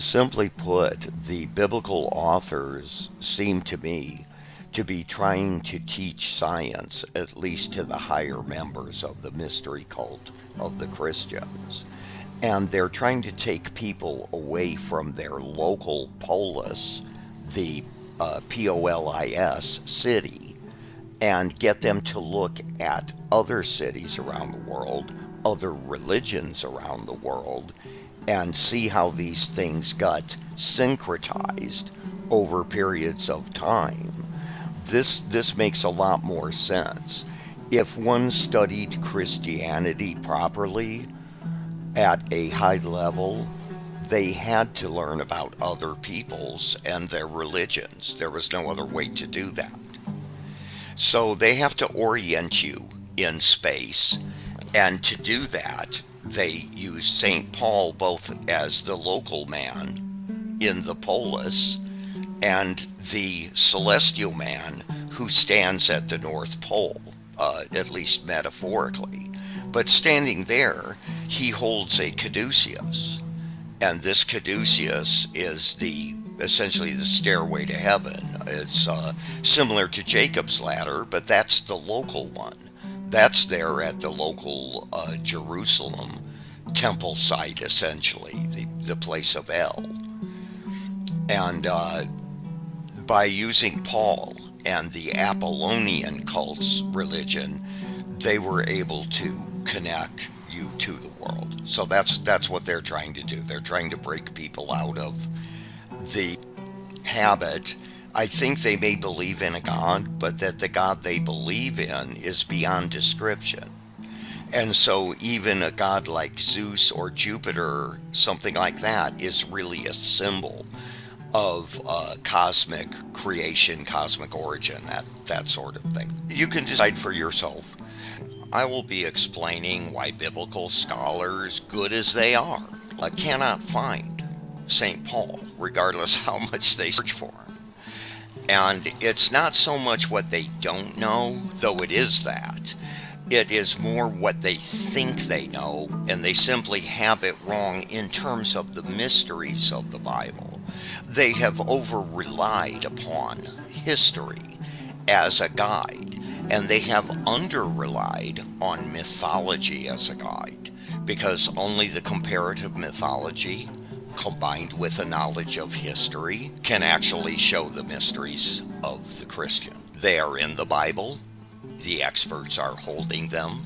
Simply put, the biblical authors seem to me to be trying to teach science, at least to the higher members of the mystery cult of the Christians. And they're trying to take people away from their local polis, the polis city, and get them to look at other cities around the world, other religions around the world, and see how these things got syncretized over periods of time. This makes a lot more sense. If one studied Christianity properly at a high level, they had to learn about other peoples and their religions. There was no other way to do that. So they have to orient you in space, and to do that, they use St. Paul both as the local man in the polis and the celestial man who stands at the North Pole, at least metaphorically. But standing there, he holds a caduceus, and this caduceus is essentially the stairway to heaven. It's similar to Jacob's ladder, but that's the local one. That's there at the local Jerusalem temple site, essentially, the place of El. And by using Paul and the Apollonian cult's religion, they were able to connect you to the world. So that's what they're trying to do. They're trying to break people out of the habit. I think they may believe in a God, but that the God they believe in is beyond description. And so even a god like Zeus or Jupiter, something like that, is really a symbol of cosmic creation, cosmic origin, that sort of thing. You can decide for yourself. I will be explaining why biblical scholars, good as they are, cannot find St. Paul, regardless how much they search for him. And it's not so much what they don't know, though it is that. It is more what they think they know, and they simply have it wrong in terms of the mysteries of the Bible. They have over-relied upon history as a guide, and they have under-relied on mythology as a guide, because only the comparative mythology combined with a knowledge of history can actually show the mysteries of the Christian. They are in the Bible. The experts are holding them.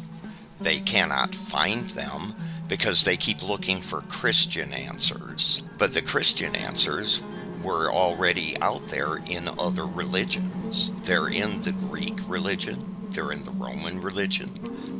They cannot find them because they keep looking for Christian answers. But the Christian answers were already out there in other religions. They're in the Greek religion. They're in the Roman religion.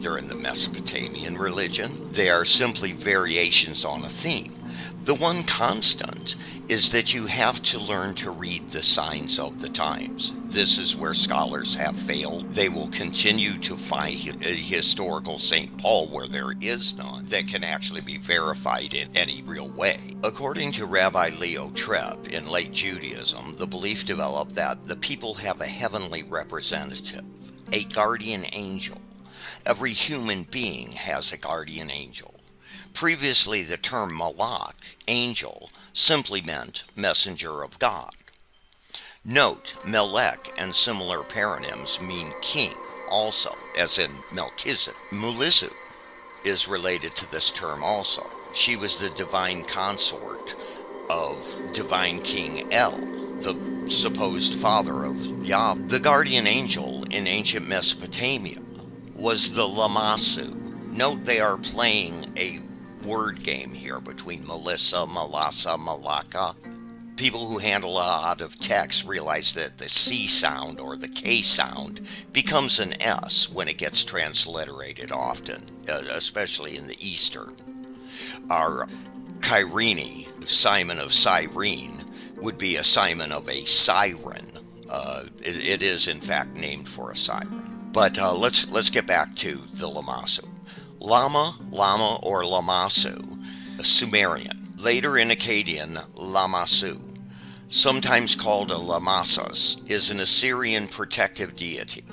They're in the Mesopotamian religion. They are simply variations on a theme. The one constant is that you have to learn to read the signs of the times. This is where scholars have failed. They will continue to find a historical St. Paul where there is none that can actually be verified in any real way. According to Rabbi Leo Trepp in late Judaism, the belief developed that the people have a heavenly representative, a guardian angel. Every human being has a guardian angel. Previously, the term malach, angel, simply meant messenger of God. Note, Melech and similar paronyms mean king also, as in Melchizedek. Melissae is related to this term also. She was the divine consort of divine king El, the supposed father of Yahweh. The guardian angel in ancient Mesopotamia was the Lamassu. Note they are playing a word game here between Melissa, Melassa, Malaka. People who handle a lot of text realize that the C sound or the K sound becomes an S when it gets transliterated often, especially in the Eastern. Our Kyrene, Simon of Cyrene, would be a Simon of a siren. It is in fact named for a siren. But let's get back to the Lamassu. Lama, or Lamassu, Sumerian. Later in Akkadian, Lamassu. sometimes called a Lamassus, is an Assyrian protective deity.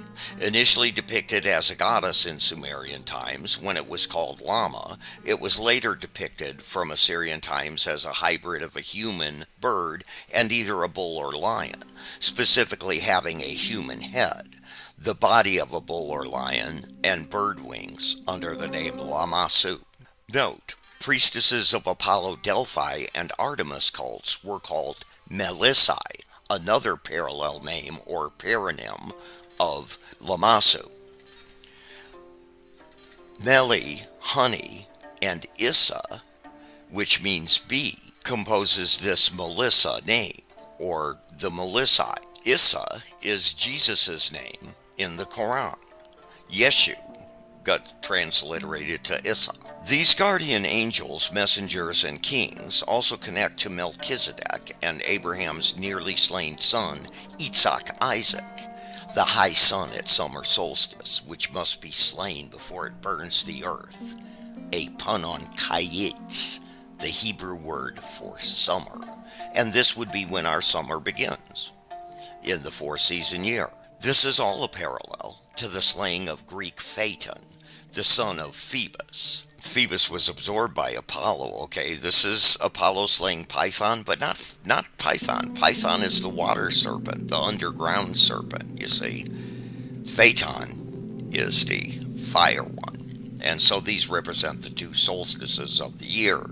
Initially depicted as a goddess in Sumerian times, when it was called Lama, it was later depicted from Assyrian times as a hybrid of a human, bird, and either a bull or lion, specifically having a human head, the body of a bull or lion, and bird wings under the name Lamassu. Note, priestesses of Apollo, Delphi, and Artemis cults were called Melissae, another parallel name or paronym of Lamassu. Meli, honey, and Issa, which means bee, composes this Melissa name, or the Melissae. Issa is Jesus' name in the Quran. Yeshu got transliterated to Issa. These guardian angels, messengers, and kings also connect to Melchizedek and Abraham's nearly slain son, Isaac, the high sun at summer solstice, which must be slain before it burns the earth. A pun on kayetz, the Hebrew word for summer. And this would be when our summer begins, in the four-season year. This is all a parallel to the slaying of Greek Phaeton, the son of Phoebus. Phoebus was absorbed by Apollo, okay? This is Apollo slaying Python, but not Python. Python is the water serpent, the underground serpent, you see. Phaeton is the fire one. And so these represent the two solstices of the year.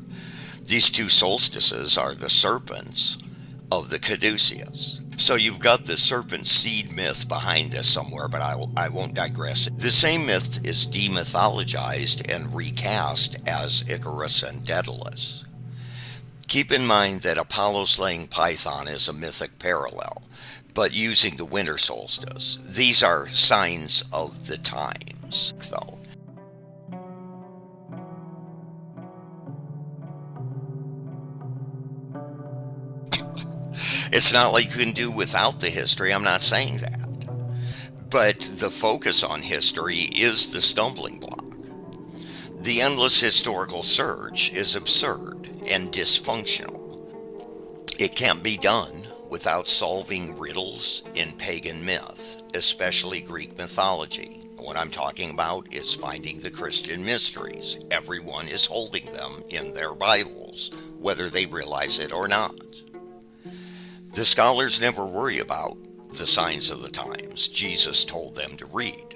These two solstices are the serpents of the caduceus. So you've got the serpent seed myth behind this somewhere, but I won't digress. The same myth is demythologized and recast as Icarus and Daedalus. Keep in mind that Apollo slaying Python is a mythic parallel, but using the winter solstice. These are signs of the times, though. It's not like you can do without the history, I'm not saying that. But the focus on history is the stumbling block. The endless historical search is absurd and dysfunctional. It can't be done without solving riddles in pagan myth, especially Greek mythology. What I'm talking about is finding the Christian mysteries. Everyone is holding them in their Bibles, whether they realize it or not. The scholars never worry about the signs of the times Jesus told them to read.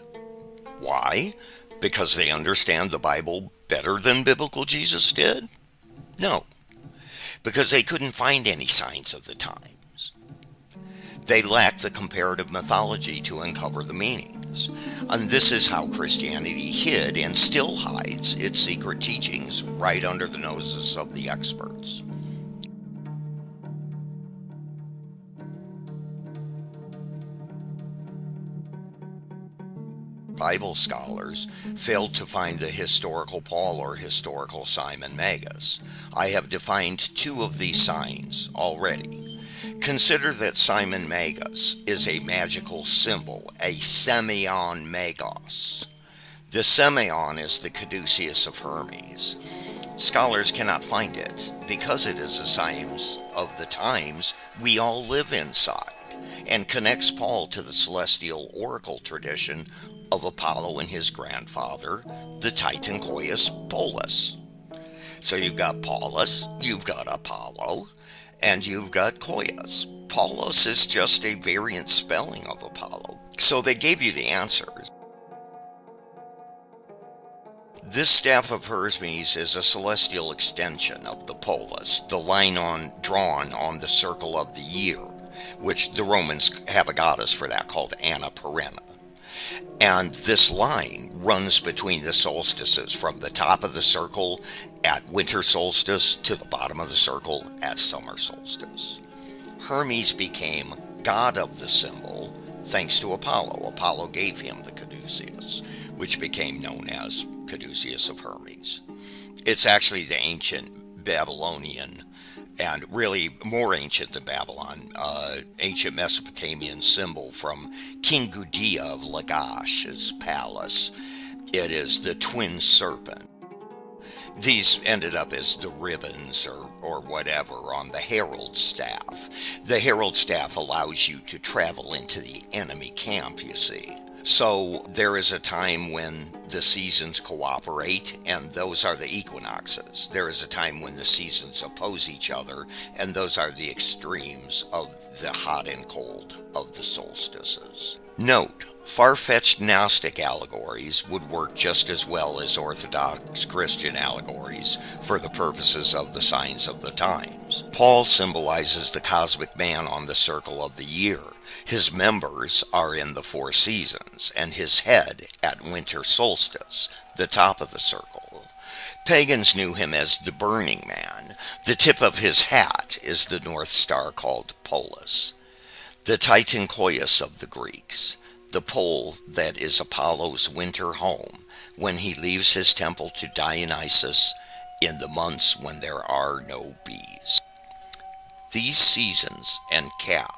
Why? Because they understand the Bible better than biblical Jesus did? No, because they couldn't find any signs of the times. They lacked the comparative mythology to uncover the meanings. And this is how Christianity hid and still hides its secret teachings right under the noses of the experts. Bible scholars failed to find the historical Paul or historical Simon Magus. I have defined two of these signs already. Consider that Simon Magus is a magical symbol, a semeion magos. The semeion is the caduceus of Hermes. Scholars cannot find it because it is a sign of the times we all live inside, and connects Paul to the celestial oracle tradition of Apollo and his grandfather, the Titan Coeus Polus. So you've got Paulus, you've got Apollo, and you've got Coeus. Paulus is just a variant spelling of Apollo. So they gave you the answers. This staff of Hermes is a celestial extension of the Polus, the line drawn on the circle of the year, which the Romans have a goddess for that called Anna Perenna. And this line runs between the solstices, from the top of the circle at winter solstice to the bottom of the circle at summer solstice. Hermes became god of the symbol thanks to Apollo. Apollo gave him the caduceus, which became known as caduceus of Hermes. It's actually the ancient Babylonian, and really more ancient than Babylon, ancient Mesopotamian symbol from King Gudea of Lagash, his palace. It is the twin serpent. These ended up as the ribbons or whatever on the herald staff. The herald staff allows you to travel into the enemy camp, you see. So there is a time when the seasons cooperate, and those are the equinoxes. There is a time when the seasons oppose each other, and those are the extremes of the hot and cold of the solstices. Note, far-fetched Gnostic allegories would work just as well as Orthodox Christian allegories for the purposes of the signs of the times. Paul symbolizes the cosmic man on the circle of the year. His members are in the 4 seasons, and his head at winter solstice, the top of the circle. Pagans knew him as the burning man. The tip of his hat is the North Star called Polis, the Titan Koios of the Greeks, the pole that is Apollo's winter home when he leaves his temple to Dionysus in the months when there are no bees. These seasons and cap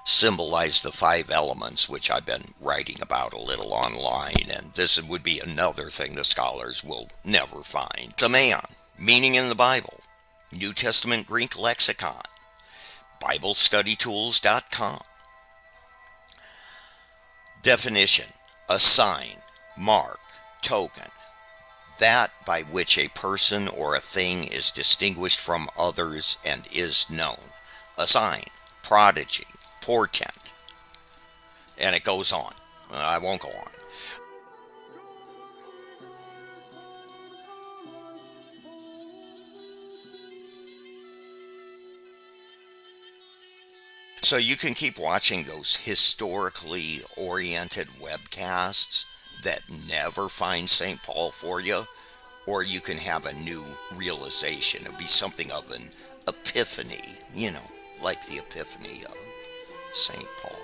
symbolize the 5 elements, which I've been writing about a little online, and this would be another thing the scholars will never find. It's a man, meaning in the Bible, New Testament Greek lexicon, BibleStudyTools.com. Definition: a sign, mark, token, that by which a person or a thing is distinguished from others and is known. A sign, prodigy, portent, and it goes on. I won't go on. So you can keep watching those historically oriented webcasts that never find St. Paul for you, or you can have a new realization. It'll be something of an epiphany, like the Epiphany of St. Paul.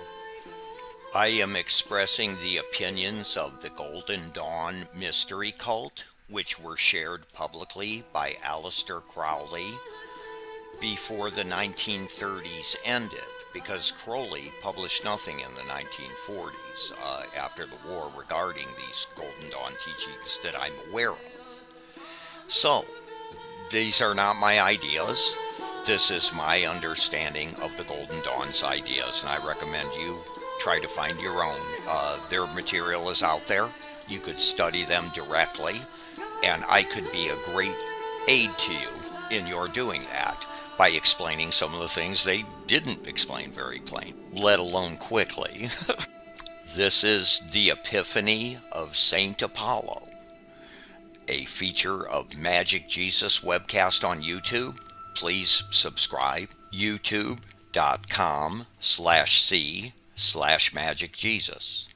I am expressing the opinions of the Golden Dawn mystery cult, which were shared publicly by Aleister Crowley before the 1930s ended, because Crowley published nothing in the 1940s after the war regarding these Golden Dawn teachings that I'm aware of. So, these are not my ideas. This is my understanding of the Golden Dawn's ideas, and I recommend you try to find your own. Their material is out there. You could study them directly, and I could be a great aid to you in your doing that by explaining some of the things they didn't explain very plain, let alone quickly. This is the Epiphany of Saint Apollo, a feature of Magic Jesus webcast on YouTube. Please subscribe. youtube.com/c/magicjesus.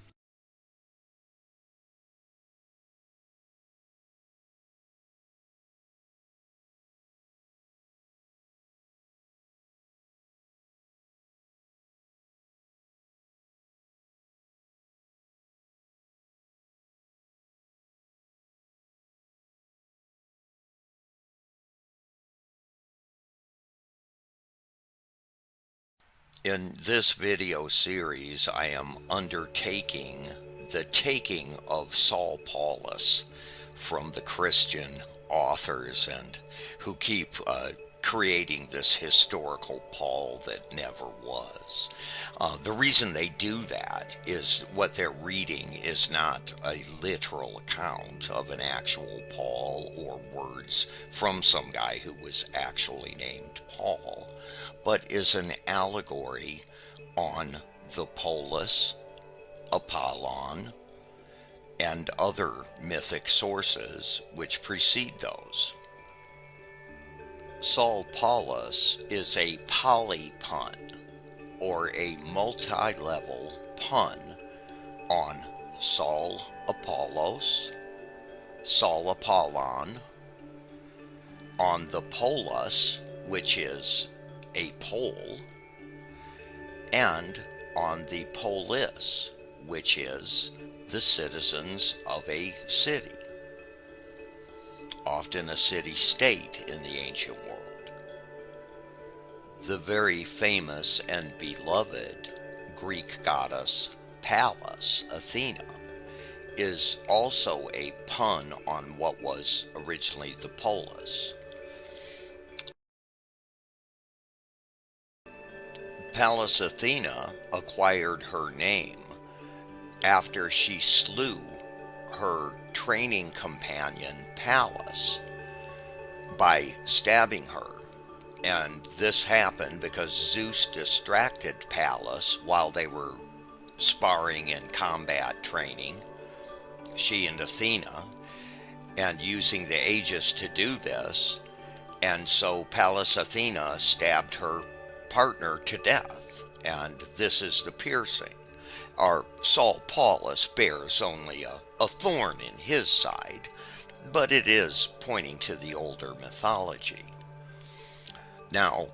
In this video series, I am undertaking the taking of Saul Paulus from the Christian authors and who keep creating this historical Paul that never was. The reason they do that is what they're reading is not a literal account of an actual Paul or words from some guy who was actually named Paul, but is an allegory on the polis, Apollon, and other mythic sources which precede those. Saul Paulus is a polypun, or a multi-level pun, on Saul Apollos, Saul Apollon, on the polis, which is a pole, and on the polis, which is the citizens of a city, often a city-state in the ancient world. The very famous and beloved Greek goddess Pallas, Athena, is also a pun on what was originally the polis. Pallas Athena acquired her name after she slew her training companion Pallas by stabbing her. And this happened because Zeus distracted Pallas while they were sparring and combat training, she and Athena, and using the Aegis to do this. And so Pallas Athena stabbed her partner to death, and this is the piercing. Our Saul Paulus bears only a thorn in his side, but it is pointing to the older mythology. Now,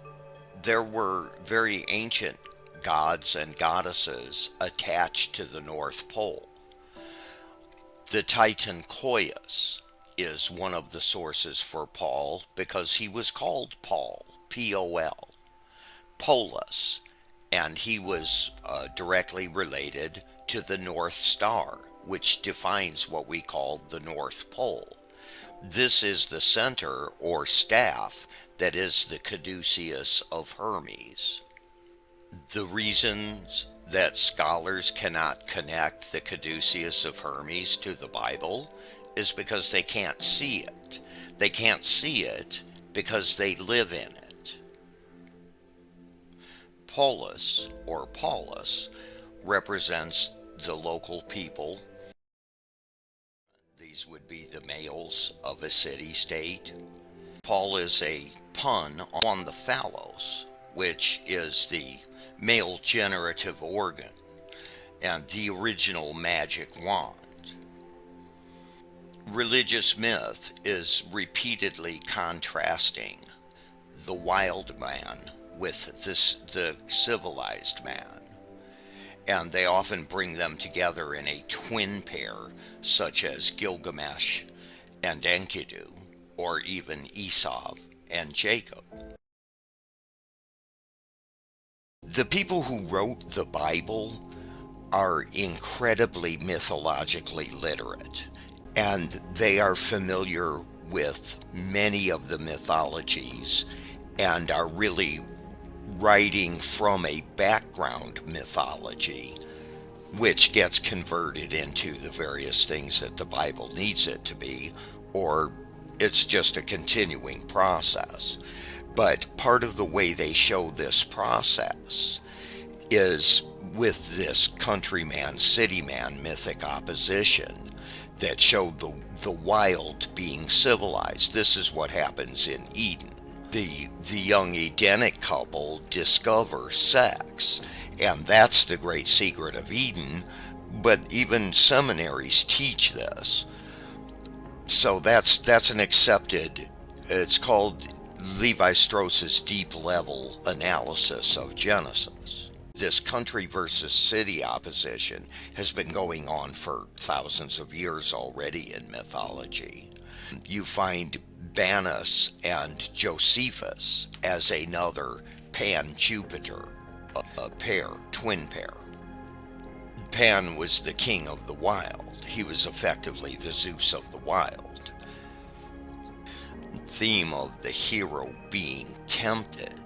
there were very ancient gods and goddesses attached to the North Pole. The Titan Coeus is one of the sources for Paul because he was called Paul, P-O-L, Polus, and he was directly related to the North Star, which defines what we call the North Pole. This is the center or staff that is the caduceus of Hermes. The reasons that scholars cannot connect the caduceus of Hermes to the Bible is because they can't see it. They can't see it because they live in it. Polis, or Paulus, represents the local people. These would be the males of a city-state. Paul is a pun on the phallos, which is the male generative organ and the original magic wand. Religious myth is repeatedly contrasting the wild man with the civilized man, and they often bring them together in a twin pair, such as Gilgamesh and Enkidu, or even Esau and Jacob. The people who wrote the Bible are incredibly mythologically literate, and they are familiar with many of the mythologies and are really writing from a background mythology, which gets converted into the various things that the Bible needs it to be, or it's just a continuing process. But part of the way they show this process is with this countryman, cityman mythic opposition that showed the wild being civilized. This is what happens in Eden. The young Edenic couple discover sex, and that's the great secret of Eden, but even seminaries teach this. So that's an accepted, it's called Levi-Strauss's deep level analysis of Genesis. This country versus city opposition has been going on for thousands of years already in mythology. You find Banus and Josephus as another Pan-Jupiter, a pair, twin pair. Pan was the king of the wild. He was effectively the Zeus of the wild. Theme of the hero being tempted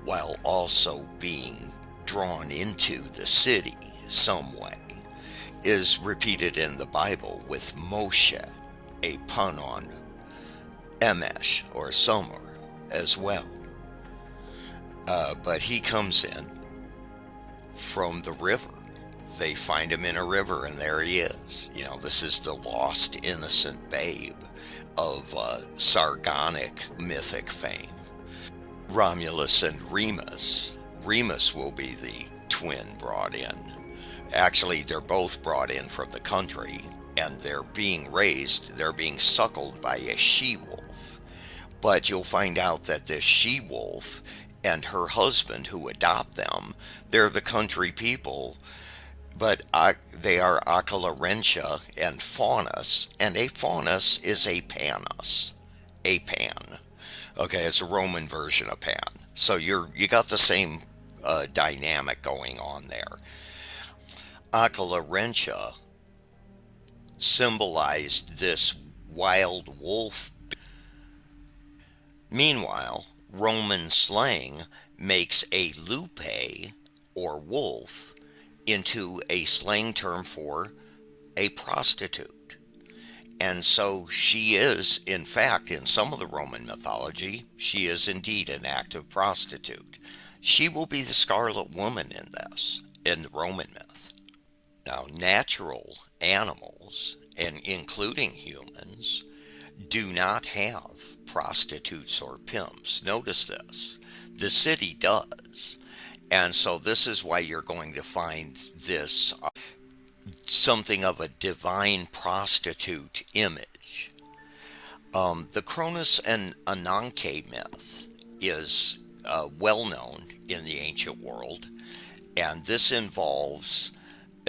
while also being drawn into the city some way is repeated in the Bible with Moshe, a pun on Emesh or summer as well. But he comes in from the river. They find him in a river, and there he is. You know, this is the lost innocent babe of Sargonic mythic fame. Romulus and Remus. Remus will be the twin brought in. Actually, they're both brought in from the country, and they're being raised, they're being suckled by a she-wolf. But you'll find out that this she-wolf and her husband who adopt them, they're the country people, but they are Acalarentia and Faunus, and a Faunus is a Panus, a Pan. Okay, it's a Roman version of Pan. So you got the same dynamic going on there. Acalarentia symbolized this wild wolf. Meanwhile, Roman slang makes a lupe, or wolf, into a slang term for a prostitute. And so she is, in fact, in some of the Roman mythology, she is indeed an active prostitute. She will be the Scarlet Woman in this, in the Roman myth. Now, natural animals, and including humans, do not have prostitutes or pimps. Notice this. The city does. And so this is why you're going to find this something of a divine prostitute image. The Cronus and Ananke myth is well known in the ancient world, and this involves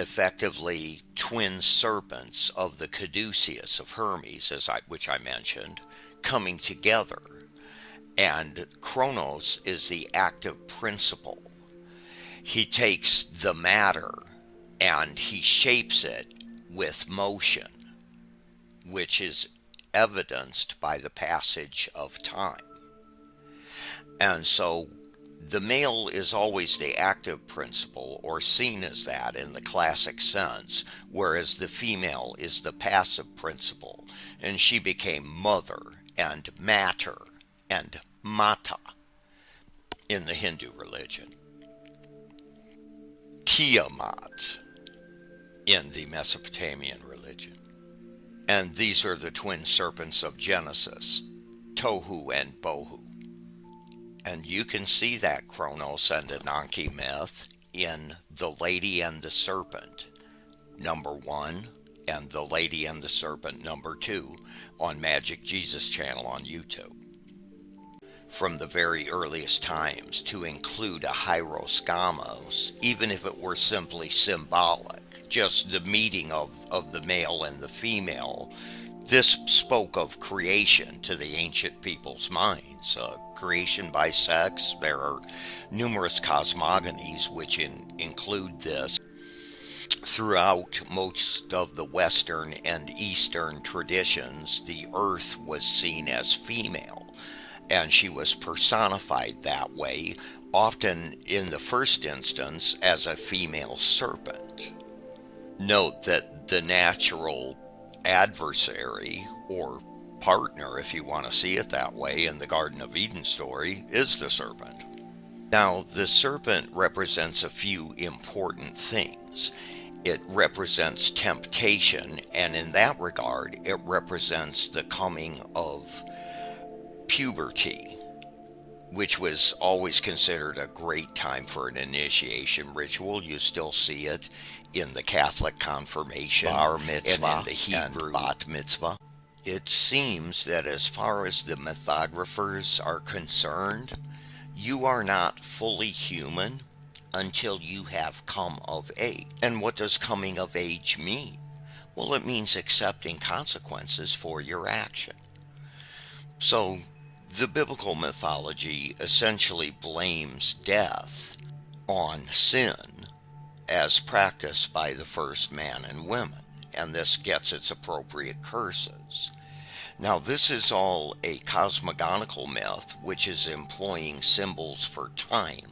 effectively twin serpents of the caduceus of Hermes, which I mentioned, coming together. And Kronos is the active principle. He takes the matter and he shapes it with motion, which is evidenced by the passage of time. And so the male is always the active principle, or seen as that in the classic sense, whereas the female is the passive principle, and she became mother and mater and mata in the Hindu religion. Tiamat in the Mesopotamian religion. And these are the twin serpents of Genesis, Tohu and Bohu. And you can see that Kronos and Ananke myth in The Lady and the Serpent, number 1, and The Lady and the Serpent, number 2, on Magic Jesus channel on YouTube. From the very earliest times, to include a hieroskamos, even if it were simply symbolic, just the meeting of the male and the female, this spoke of creation to the ancient people's minds. Creation by sex. There are numerous cosmogonies which include this. Throughout most of the Western and Eastern traditions, the earth was seen as female, and she was personified that way, often in the first instance as a female serpent. Note that the natural adversary, or partner if you want to see it that way, in the Garden of Eden story is the serpent. Now, the serpent represents a few important things. It represents temptation, and in that regard, it represents the coming of puberty, which was always considered a great time for an initiation ritual. You still see it in the Catholic confirmation, bar mitzvah, and in the Hebrew bat mitzvah. It seems that as far as the mythographers are concerned, you are not fully human until you have come of age. And what does coming of age mean? Well, it means accepting consequences for your action. So, the biblical mythology essentially blames death on sin as practiced by the first man and women, and this gets its appropriate curses. Now, this is all a cosmogonical myth which is employing symbols for time,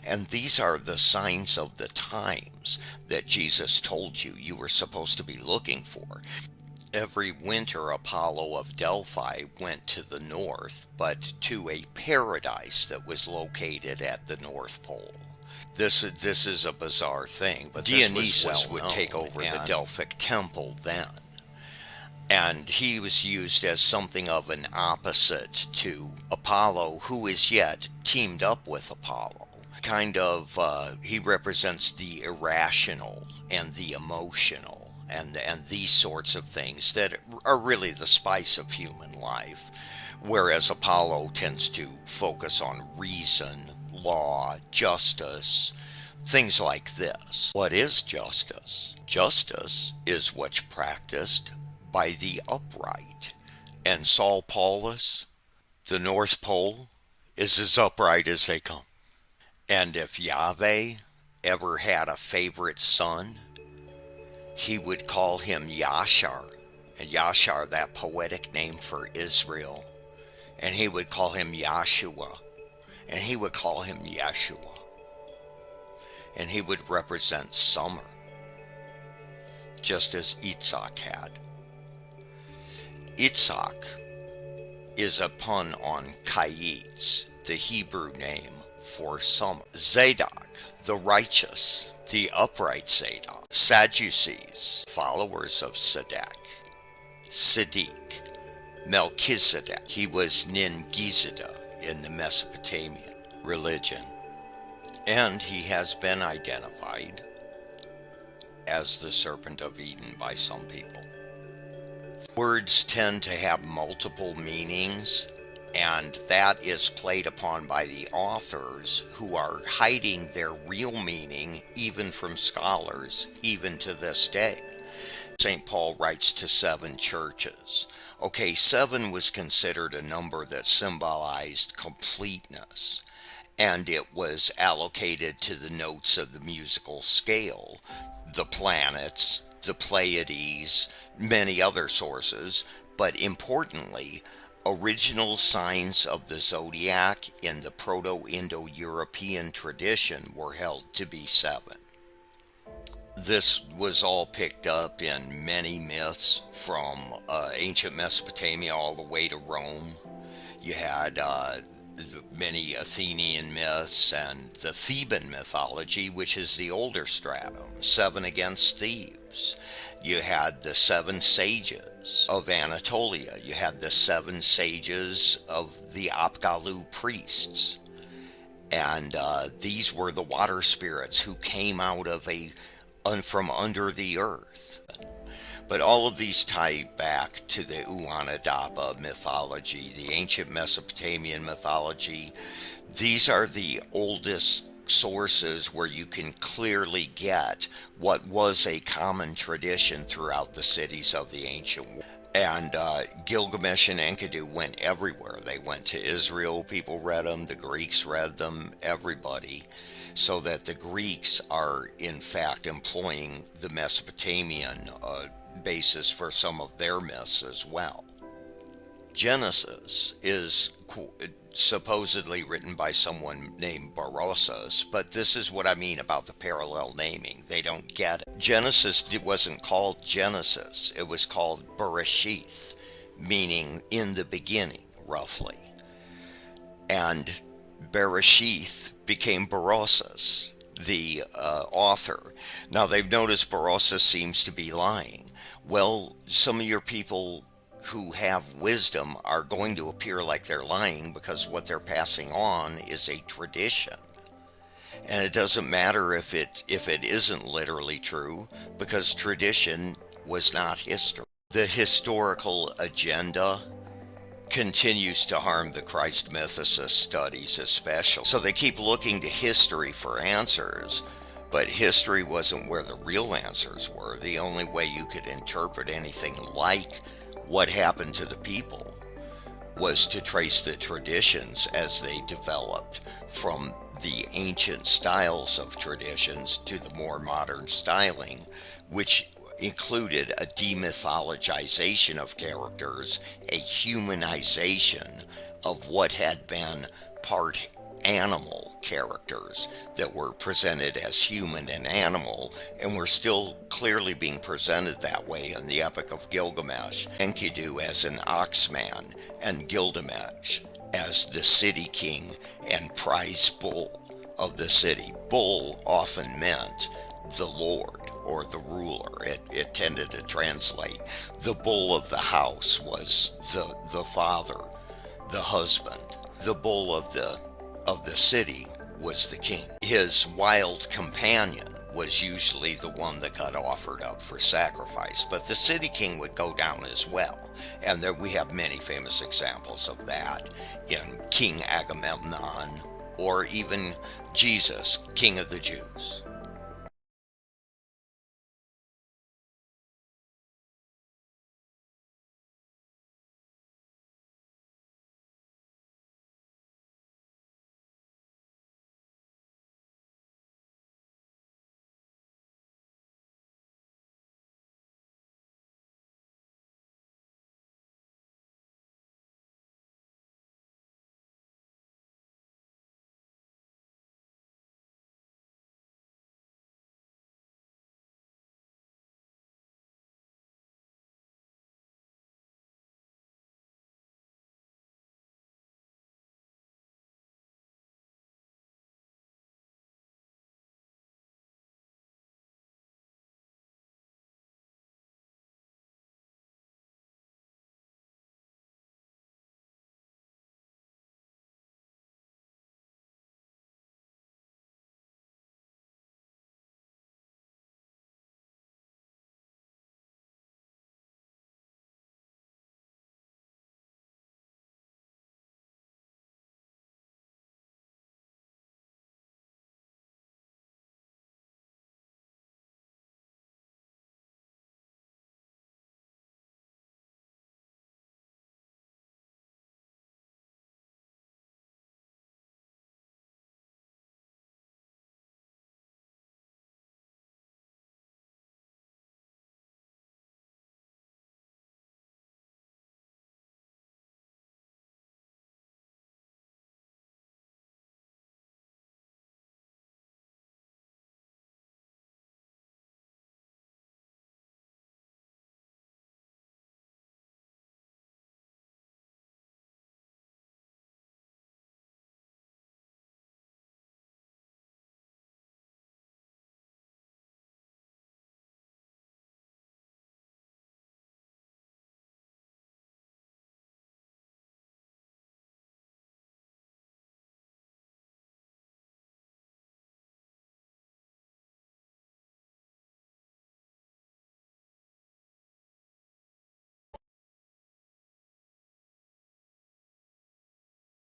and these are the signs of the times that Jesus told you were supposed to be looking for. Every winter, Apollo of Delphi went to the north, but to a paradise that was located at the North Pole. This is a bizarre thing, but Dionysus would take over the Delphic temple then. And he was used as something of an opposite to Apollo, who is yet teamed up with Apollo. He represents the irrational and the emotional and these sorts of things that are really the spice of human life, whereas Apollo tends to focus on reason, law, justice, things like this. What is justice? Justice is what's practiced by the upright. And Saul Paulus, the North Pole, is as upright as they come. And if Yahweh ever had a favorite son, He would call him Yashar, and Yashar, that poetic name for Israel. And he would call him Yahshua, and he would call him Yeshua. And he would represent summer, just as Itzhak had. Itzhak is a pun on Kayitz, the Hebrew name for summer. Zadok, the righteous, the upright Zadok. Sadducees, followers of Sadak. Sadiq, Melchizedek. He was Nin-Gizida in the Mesopotamian religion. And he has been identified as the serpent of Eden by some people. Words tend to have multiple meanings, and that is played upon by the authors who are hiding their real meaning even from scholars, even to this day. St. Paul writes to 7 churches. Okay, 7 was considered a number that symbolized completeness, and it was allocated to the notes of the musical scale, the planets, the Pleiades, many other sources, but importantly, original signs of the zodiac in the Proto-Indo-European tradition were held to be 7. This was all picked up in many myths from ancient Mesopotamia all the way to Rome. You had many Athenian myths and the Theban mythology, which is the older stratum, 7 against Thebes. You had the 7 sages of Anatolia. You had the 7 sages of the Apgalu priests. And these were the water spirits who came out of from under the earth. But all of these tie back to the Uanadapa mythology, the ancient Mesopotamian mythology. These are the oldest sources where you can clearly get what was a common tradition throughout the cities of the ancient world. And Gilgamesh and Enkidu went everywhere. They went to Israel, people read them, the Greeks read them, everybody. So that the Greeks are in fact employing the Mesopotamian basis for some of their myths as well. Genesis is supposedly written by someone named Berosus, but this is what I mean about the parallel naming. They don't get it. Genesis wasn't called Genesis. It was called Bereshith, meaning in the beginning, roughly. And Bereshith became Berosus, the author. Now, they've noticed Berosus seems to be lying. Well, some of your people who have wisdom are going to appear like they're lying because what they're passing on is a tradition. And it doesn't matter if it isn't literally true, because tradition was not history. The historical agenda continues to harm the Christ mythicist studies especially. So they keep looking to history for answers, but history wasn't where the real answers were. The only way you could interpret anything like what happened to the people was to trace the traditions as they developed from the ancient styles of traditions to the more modern styling, which included a demythologization of characters, a humanization of what had been part animal characters that were presented as human and animal, and were still clearly being presented that way in the Epic of Gilgamesh. Enkidu as an oxman, and Gilgamesh as the city king and prize bull of the city. Bull often meant the lord or the ruler. It tended to translate. The bull of the house was the father, the husband. The bull of the city was the king. His wild companion was usually the one that got offered up for sacrifice, but the city king would go down as well. And there we have many famous examples of that in King Agamemnon, or even Jesus, King of the Jews.